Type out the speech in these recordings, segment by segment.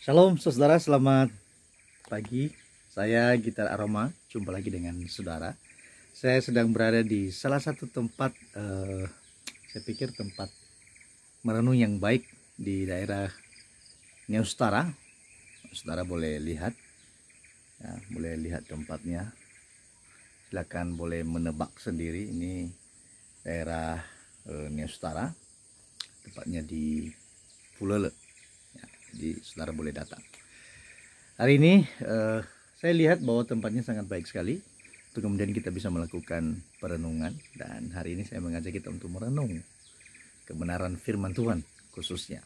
Shalom saudara, selamat pagi. Saya Gitar Aroma, jumpa lagi dengan saudara. Saya sedang berada di salah satu tempat, saya pikir tempat merenung yang baik di daerah Neustara. Saudara boleh lihat, ya, boleh lihat tempatnya. Silakan boleh menebak sendiri. Ini daerah Neustara, tepatnya di Fulele. Jadi saudara boleh datang. Hari ini saya lihat bahwa tempatnya sangat baik sekali untuk kemudian kita bisa melakukan perenungan, dan hari ini saya mengajak kita untuk merenung kebenaran firman Tuhan khususnya.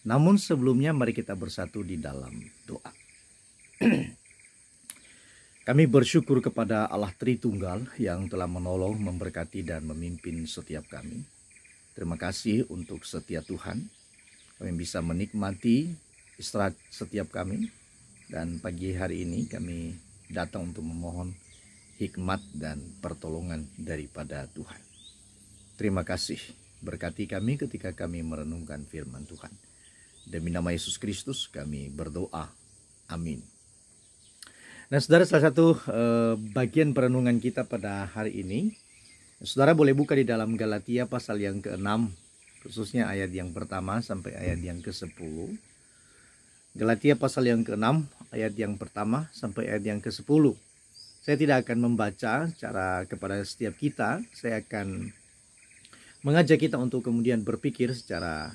Namun sebelumnya mari kita bersatu di dalam doa. Kami bersyukur kepada Allah Tritunggal yang telah menolong, memberkati dan memimpin setiap kami. Terima kasih untuk setia Tuhan. Kami bisa menikmati istirahat setiap kami, dan pagi hari ini kami datang untuk memohon hikmat dan pertolongan daripada Tuhan. Terima kasih, berkati kami ketika kami merenungkan firman Tuhan. Demi nama Yesus Kristus kami berdoa, amin. Nah saudara, salah satu bagian perenungan kita pada hari ini, saudara boleh buka di dalam Galatia pasal yang ke-6, khususnya ayat yang pertama sampai ayat yang ke-10. Galatia pasal yang ke-6, ayat yang pertama sampai ayat yang ke-10. Saya tidak akan membaca secara kepada setiap kita. Saya akan mengajak kita untuk kemudian berpikir secara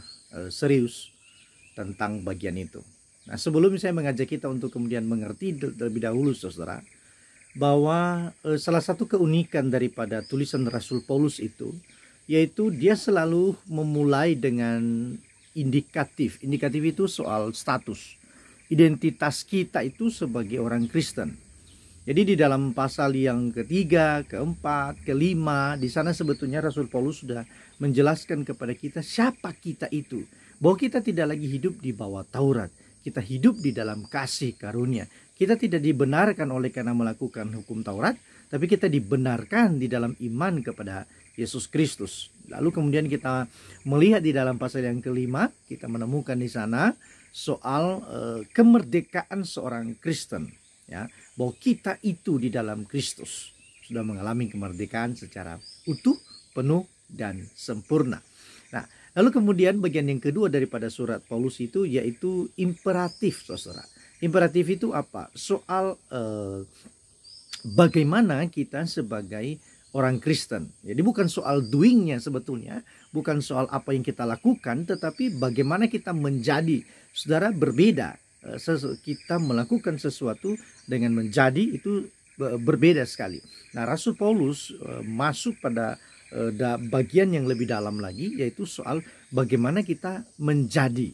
serius tentang bagian itu. Nah, sebelum saya mengajak kita untuk kemudian mengerti terlebih dahulu, saudara, bahwa salah satu keunikan daripada tulisan Rasul Paulus itu, yaitu dia selalu memulai dengan indikatif. Indikatif itu soal status, identitas kita itu sebagai orang Kristen. Jadi di dalam pasal yang ketiga, keempat, kelima, di sana sebetulnya Rasul Paulus sudah menjelaskan kepada kita siapa kita itu. Bahwa kita tidak lagi hidup di bawah Taurat. Kita hidup di dalam kasih karunia. Kita tidak dibenarkan oleh karena melakukan hukum Taurat, tapi kita dibenarkan di dalam iman kepada Yesus Kristus. Lalu kemudian kita melihat di dalam pasal yang kelima, kita menemukan di sana soal kemerdekaan seorang Kristen, ya, bahwa kita itu di dalam Kristus sudah mengalami kemerdekaan secara utuh, penuh dan sempurna. Nah, lalu kemudian bagian yang kedua daripada surat Paulus itu yaitu imperatif, saudara. Imperatif itu apa? Soal bagaimana kita sebagai orang Kristen. Jadi bukan soal doingnya sebetulnya, bukan soal apa yang kita lakukan, tetapi bagaimana kita menjadi. Saudara, berbeda. Kita melakukan sesuatu dengan menjadi itu berbeda sekali. Nah, Rasul Paulus masuk pada bagian yang lebih dalam lagi, yaitu soal bagaimana kita menjadi.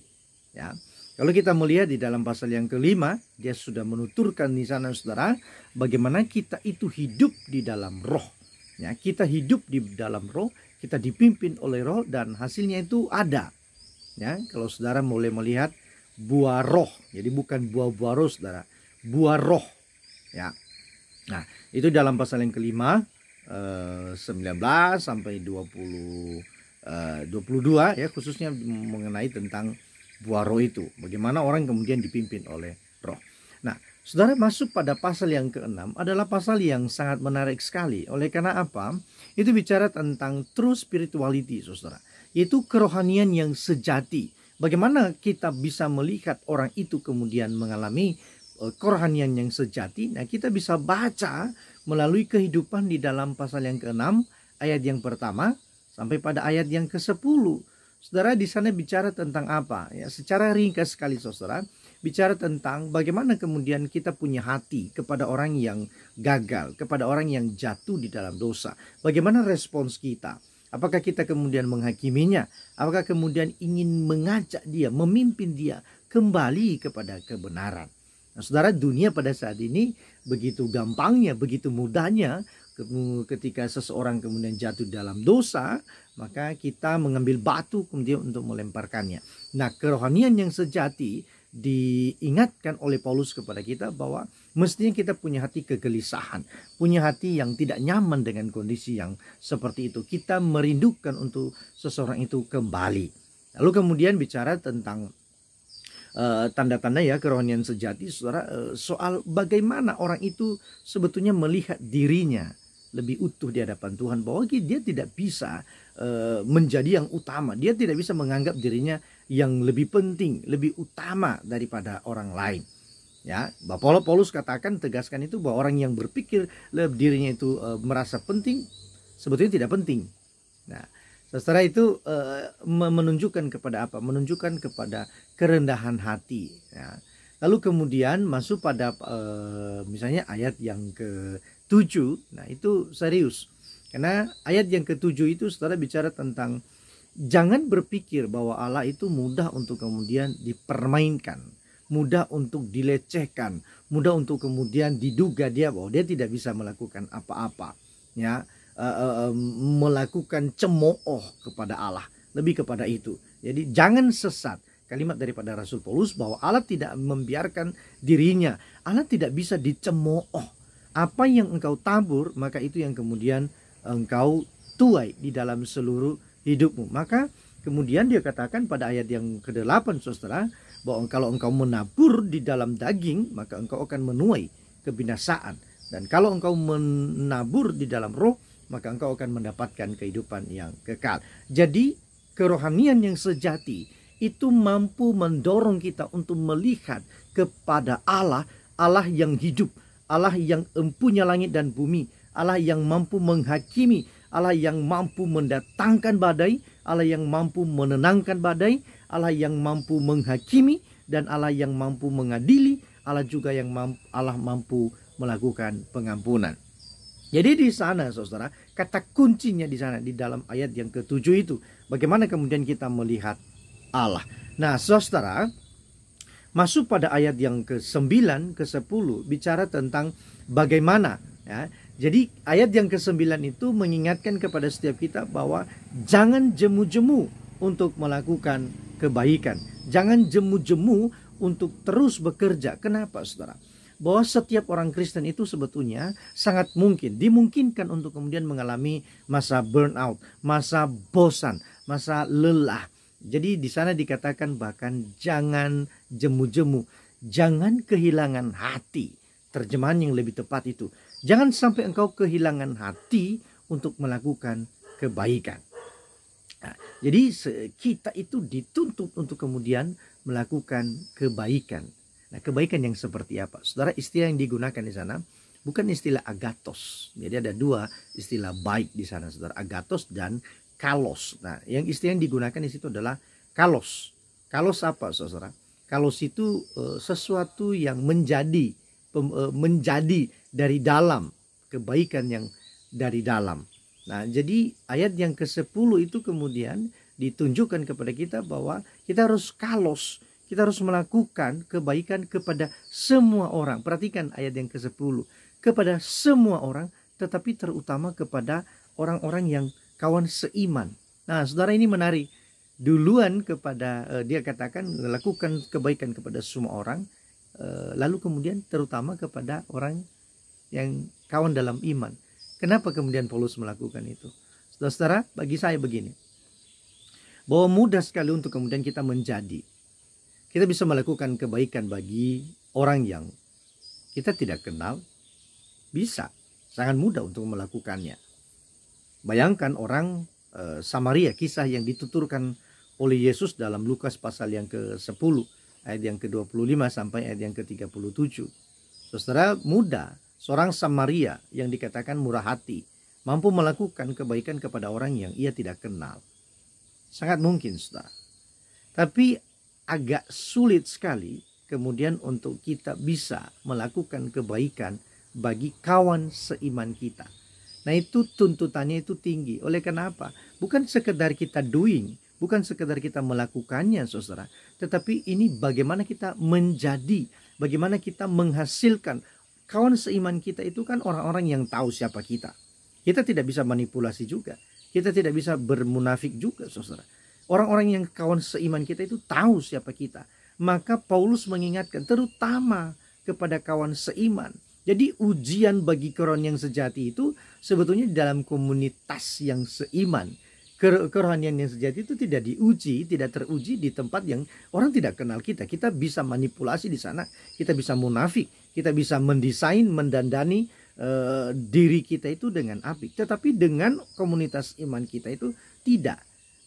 Ya. Kalau kita melihat di dalam pasal yang kelima, dia sudah menuturkan di sana, saudara, bagaimana kita itu hidup di dalam roh. Ya, kita hidup di dalam roh, kita dipimpin oleh roh, dan hasilnya itu ada. Ya, kalau saudara mulai melihat buah roh, jadi bukan buah-buah roh, saudara, buah roh. Ya, nah itu dalam pasal yang kelima 19 sampai 22 ya, khususnya mengenai tentang buah roh itu, bagaimana orang kemudian dipimpin oleh roh. Nah, saudara, masuk pada pasal yang ke-6 adalah pasal yang sangat menarik sekali. Oleh karena apa? Itu bicara tentang true spirituality, saudara. Yaitu kerohanian yang sejati. Bagaimana kita bisa melihat orang itu kemudian mengalami kerohanian yang sejati? Nah, kita bisa baca melalui kehidupan di dalam pasal yang ke-6, ayat yang pertama sampai pada ayat yang ke-10. Saudara, di sana bicara tentang apa? Ya, secara ringkas sekali, saudara, bicara tentang bagaimana kemudian kita punya hati kepada orang yang gagal, kepada orang yang jatuh di dalam dosa. Bagaimana respons kita? Apakah kita kemudian menghakiminya? Apakah kemudian ingin mengajak dia, memimpin dia kembali kepada kebenaran? Nah, saudara, dunia pada saat ini begitu gampangnya, begitu mudahnya ketika seseorang kemudian jatuh dalam dosa, maka kita mengambil batu kemudian untuk melemparkannya. Nah, kerohanian yang sejati diingatkan oleh Paulus kepada kita bahwa mestinya kita punya hati kegelisahan, punya hati yang tidak nyaman dengan kondisi yang seperti itu. Kita merindukan untuk seseorang itu kembali. Lalu kemudian bicara tentang tanda-tanda ya kerohanian sejati, saudara, soal bagaimana orang itu sebetulnya melihat dirinya lebih utuh di hadapan Tuhan, bahwa dia tidak bisa menjadi yang utama, dia tidak bisa menganggap dirinya yang lebih penting, lebih utama daripada orang lain. Ya, Paulus katakan, tegaskan itu, bahwa orang yang berpikir dirinya itu merasa penting, sebetulnya tidak penting. Nah, setelah itu menunjukkan kepada apa? Menunjukkan kepada kerendahan hati. Ya. Lalu kemudian masuk pada misalnya ayat yang ke-7. Nah, itu serius. Karena ayat yang ke-7 itu saudara bicara tentang jangan berpikir bahwa Allah itu mudah untuk kemudian dipermainkan, mudah untuk dilecehkan, mudah untuk kemudian diduga dia bahwa dia tidak bisa melakukan apa-apa. Ya. Melakukan cemooh kepada Allah, lebih kepada itu. Jadi jangan sesat. Kalimat daripada Rasul Paulus bahwa Allah tidak membiarkan dirinya, Allah tidak bisa dicemooh. Apa yang engkau tabur, maka itu yang kemudian engkau tuai di dalam seluruh hidupmu. Maka kemudian dia katakan pada ayat yang ke-8, saudara, bahwa kalau engkau menabur di dalam daging, maka engkau akan menuai kebinasaan. Dan kalau engkau menabur di dalam roh, maka engkau akan mendapatkan kehidupan yang kekal. Jadi kerohanian yang sejati itu mampu mendorong kita untuk melihat kepada Allah, Allah yang hidup, Allah yang empunya langit dan bumi, Allah yang mampu menghakimi, Allah yang mampu mendatangkan badai, Allah yang mampu menenangkan badai, Allah yang mampu menghakimi, dan Allah yang mampu mengadili, Allah juga yang mampu melakukan pengampunan. Jadi di sana, saudara, kata kuncinya di sana, di dalam ayat yang ke-7 itu, bagaimana kemudian kita melihat Allah. Nah, saudara, masuk pada ayat yang ke-9, ke-10, bicara tentang bagaimana. Ya. Jadi ayat yang ke-9 itu mengingatkan kepada setiap kita bahwa jangan jemu-jemu untuk melakukan kebaikan. Jangan jemu-jemu untuk terus bekerja. Kenapa, saudara? Bahwa setiap orang Kristen itu sebetulnya sangat dimungkinkan untuk kemudian mengalami masa burnout, masa bosan, masa lelah. Jadi di sana dikatakan bahkan jangan jemu-jemu, jangan kehilangan hati. Terjemahan yang lebih tepat itu, jangan sampai engkau kehilangan hati untuk melakukan kebaikan. Nah, jadi kita itu dituntut untuk kemudian melakukan kebaikan. Nah, kebaikan yang seperti apa? Saudara, istilah yang digunakan di sana bukan istilah agatos. Jadi ada dua istilah baik di sana, saudara, agatos dan kalos. Nah, yang istilah yang digunakan di situ adalah kalos. Kalos apa, saudara? Kalos itu sesuatu yang menjadi dari dalam, kebaikan yang dari dalam. Nah, jadi ayat yang ke-10 itu kemudian ditunjukkan kepada kita bahwa kita harus kalos. Kita harus melakukan kebaikan kepada semua orang. Perhatikan ayat yang ke-10. Kepada semua orang, tetapi terutama kepada orang-orang yang kawan seiman. Nah, saudara, ini menarik. Duluan kepada, dia katakan, lakukan kebaikan kepada semua orang. Lalu kemudian terutama kepada orang yang kawan dalam iman. Kenapa kemudian Paulus melakukan itu? Saudara, bagi saya begini. Bahwa mudah sekali untuk kemudian kita kita bisa melakukan kebaikan bagi orang yang kita tidak kenal. Bisa, sangat mudah untuk melakukannya. Bayangkan orang Samaria, kisah yang dituturkan oleh Yesus dalam Lukas pasal yang ke-10, ayat yang ke-25 sampai ayat yang ke-37. Saudara, mudah seorang Samaria yang dikatakan murah hati mampu melakukan kebaikan kepada orang yang ia tidak kenal. Sangat mungkin, saudara. Tapi agak sulit sekali kemudian untuk kita bisa melakukan kebaikan bagi kawan seiman kita. Nah, itu tuntutannya itu tinggi. Oleh kenapa? Bukan sekedar kita doing, bukan sekedar kita melakukannya, saudara. Tetapi ini bagaimana kita menjadi, bagaimana kita menghasilkan. Kawan seiman kita itu kan orang-orang yang tahu siapa kita. Kita tidak bisa manipulasi juga. Kita tidak bisa bermunafik juga, saudara. Orang-orang yang kawan seiman kita itu tahu siapa kita. Maka Paulus mengingatkan terutama kepada kawan seiman. Jadi ujian bagi kerohanian yang sejati itu sebetulnya dalam komunitas yang seiman. Kerohanian yang sejati itu tidak diuji, tidak teruji di tempat yang orang tidak kenal kita. Kita bisa manipulasi di sana, kita bisa munafik, kita bisa mendesain, mendandani diri kita itu dengan apik. Tetapi dengan komunitas iman kita itu tidak.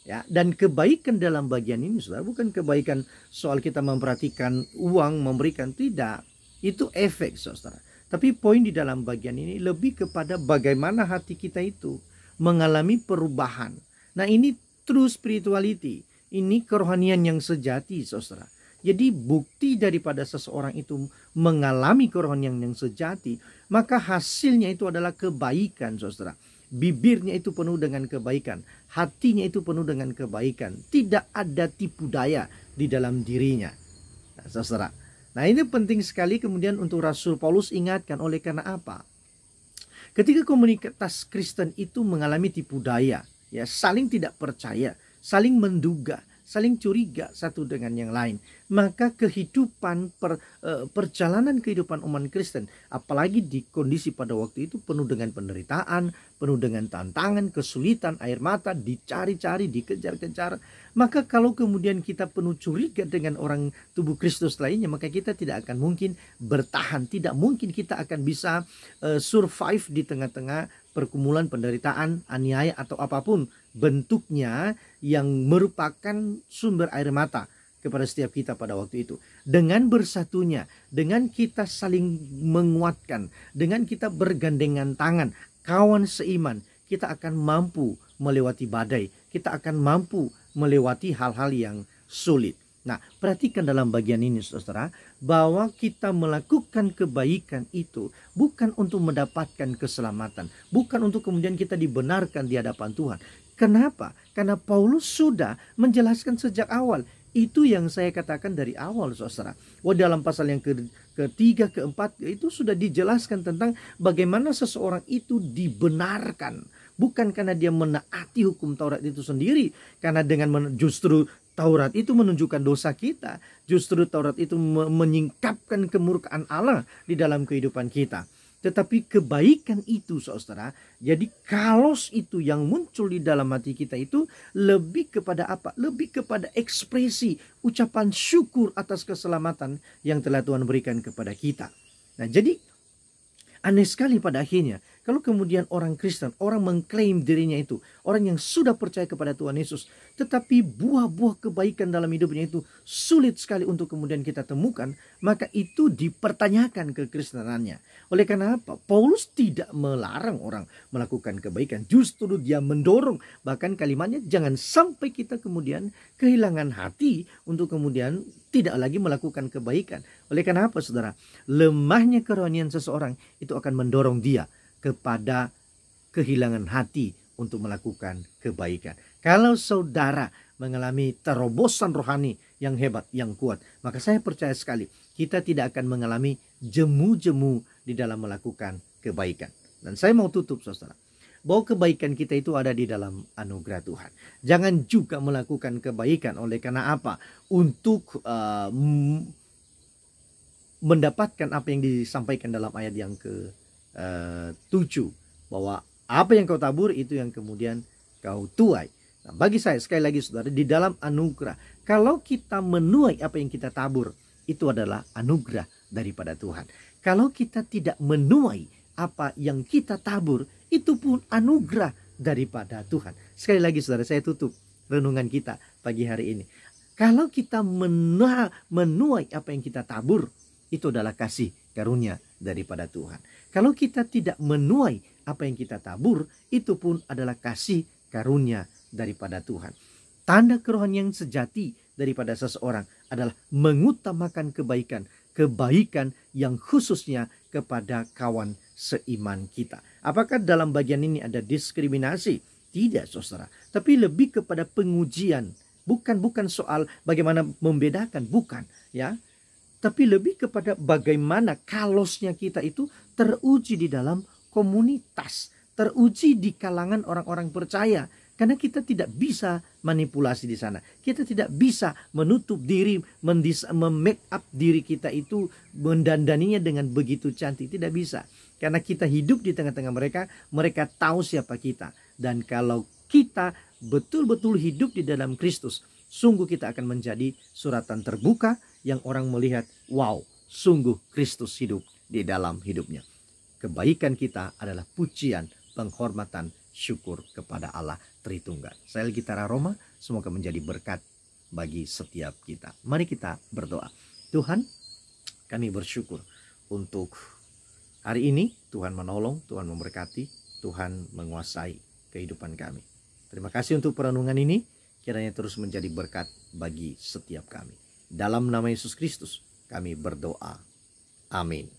Ya, dan kebaikan dalam bagian ini, saudara, bukan kebaikan soal kita memperhatikan uang, memberikan, tidak. Itu efek, saudara. Tapi poin di dalam bagian ini lebih kepada bagaimana hati kita itu mengalami perubahan. Nah, ini true spirituality. Ini kerohanian yang sejati, saudara. Jadi bukti daripada seseorang itu mengalami kerohanian yang sejati, maka hasilnya itu adalah kebaikan, saudara. Bibirnya itu penuh dengan kebaikan, hatinya itu penuh dengan kebaikan. Tidak ada tipu daya di dalam dirinya, nah, saudara. Nah, ini penting sekali kemudian untuk Rasul Paulus ingatkan. Oleh karena apa? Ketika komunitas Kristen itu mengalami tipu daya, ya, saling tidak percaya, saling menduga, saling curiga satu dengan yang lain, maka kehidupan perjalanan kehidupan umat Kristen, apalagi di kondisi pada waktu itu penuh dengan penderitaan, penuh dengan tantangan, kesulitan, air mata, dicari-cari, dikejar-kejar. Maka kalau kemudian kita penuh curiga dengan orang tubuh Kristus lainnya, maka kita tidak akan mungkin bertahan, tidak mungkin kita akan bisa survive di tengah-tengah pergumulan, penderitaan, aniaya atau apapun bentuknya yang merupakan sumber air mata kepada setiap kita pada waktu itu. Dengan bersatunya, dengan kita saling menguatkan, dengan kita bergandengan tangan, kawan seiman, kita akan mampu melewati badai, kita akan mampu melewati hal-hal yang sulit. Nah, perhatikan dalam bagian ini, saudara, bahwa kita melakukan kebaikan itu bukan untuk mendapatkan keselamatan, bukan untuk kemudian kita dibenarkan di hadapan Tuhan. Kenapa? Karena Paulus sudah menjelaskan sejak awal. Itu yang saya katakan dari awal, saudara. Dalam pasal yang ketiga, keempat, itu sudah dijelaskan tentang bagaimana seseorang itu dibenarkan. Bukan karena dia menaati hukum Taurat itu sendiri. Karena dengan justru Taurat itu menunjukkan dosa kita. Justru Taurat itu menyingkapkan kemurkaan Allah di dalam kehidupan kita. Tetapi kebaikan itu, saudara, jadi kalos itu yang muncul di dalam hati kita itu lebih kepada apa? Lebih kepada ekspresi, ucapan syukur atas keselamatan yang telah Tuhan berikan kepada kita. Nah, jadi aneh sekali pada akhirnya kalau kemudian orang Kristen, orang mengklaim dirinya itu orang yang sudah percaya kepada Tuhan Yesus, tetapi buah-buah kebaikan dalam hidupnya itu sulit sekali untuk kemudian kita temukan, maka itu dipertanyakan kekristenannya. Oleh karena apa? Paulus tidak melarang orang melakukan kebaikan, justru dia mendorong, bahkan kalimatnya jangan sampai kita kemudian kehilangan hati untuk kemudian tidak lagi melakukan kebaikan. Oleh karena apa, saudara? Lemahnya kerohanian seseorang itu akan mendorong dia kepada kehilangan hati untuk melakukan kebaikan. Kalau saudara mengalami terobosan rohani yang hebat, yang kuat, maka saya percaya sekali kita tidak akan mengalami jemu-jemu di dalam melakukan kebaikan. Dan saya mau tutup, saudara, bahwa kebaikan kita itu ada di dalam anugerah Tuhan. Jangan juga melakukan kebaikan oleh karena apa? Untuk mendapatkan apa yang disampaikan dalam ayat yang ke-7, bahwa apa yang kau tabur itu yang kemudian kau tuai. Nah, bagi saya sekali lagi, saudara, di dalam anugerah, kalau kita menuai apa yang kita tabur, itu adalah anugerah daripada Tuhan. Kalau kita tidak menuai apa yang kita tabur, itu pun anugerah daripada Tuhan. Sekali lagi, saudara, saya tutup renungan kita pagi hari ini. Kalau kita menuai apa yang kita tabur, itu adalah kasih karunia daripada Tuhan. Kalau kita tidak menuai apa yang kita tabur, itu pun adalah kasih karunia daripada Tuhan. Tanda kerohanian sejati daripada seseorang adalah mengutamakan kebaikan, kebaikan yang khususnya kepada kawan seiman kita. Apakah dalam bagian ini ada diskriminasi? Tidak, saudara. Tapi lebih kepada pengujian. Bukan soal bagaimana membedakan, bukan, ya. Tapi lebih kepada bagaimana kalosnya kita itu teruji di dalam komunitas, teruji di kalangan orang-orang percaya. Karena kita tidak bisa manipulasi di sana. Kita tidak bisa menutup diri, make up diri kita itu, mendandaninya dengan begitu cantik. Tidak bisa. Karena kita hidup di tengah-tengah mereka, mereka tahu siapa kita. Dan kalau kita betul-betul hidup di dalam Kristus, sungguh kita akan menjadi suratan terbuka yang orang melihat, wow, sungguh Kristus hidup di dalam hidupnya. Kebaikan kita adalah pujian, penghormatan, syukur kepada Allah Tritunggal. Saya Gitara Roma, semoga menjadi berkat bagi setiap kita. Mari kita berdoa. Tuhan, kami bersyukur untuk hari ini. Tuhan menolong, Tuhan memberkati, Tuhan menguasai kehidupan kami. Terima kasih untuk perenungan ini. Kiranya terus menjadi berkat bagi setiap kami. Dalam nama Yesus Kristus kami berdoa. Amin.